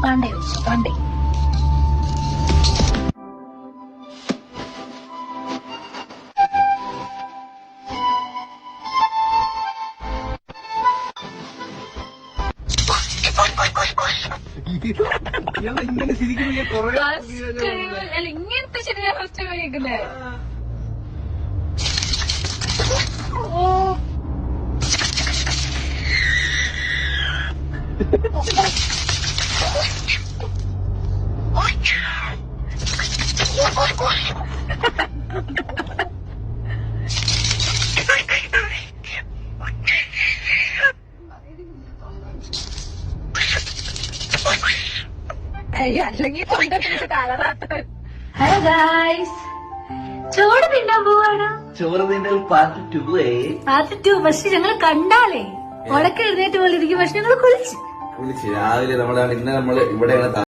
പാണ്ടേ പാണ്ടേ. ഇങ്ങനെ ചിരിക്കുന്ന ഇങ്ങനത്തെ ശരിയാ ഫസ്റ്റ് കഴിക്കുന്നേ. അല്ലെങ്കിൽ ഹലോ ഗായ്സ്, ചോറ് തിന്നാൻ പോവാണ്. ചോറ് തിന്നൽ പാർട്ട് 2. പാർട്ട് 2. പക്ഷെ ഞങ്ങൾ കണ്ടാലേ ഉടക്കെ എഴുന്നേറ്റ് പോലെ ഇരിക്കും. പക്ഷെ ഞങ്ങൾ കുളിച്ച് രാവിലെ നമ്മളാണ് ഇന്ന് നമ്മള് ഇവിടെയാണ്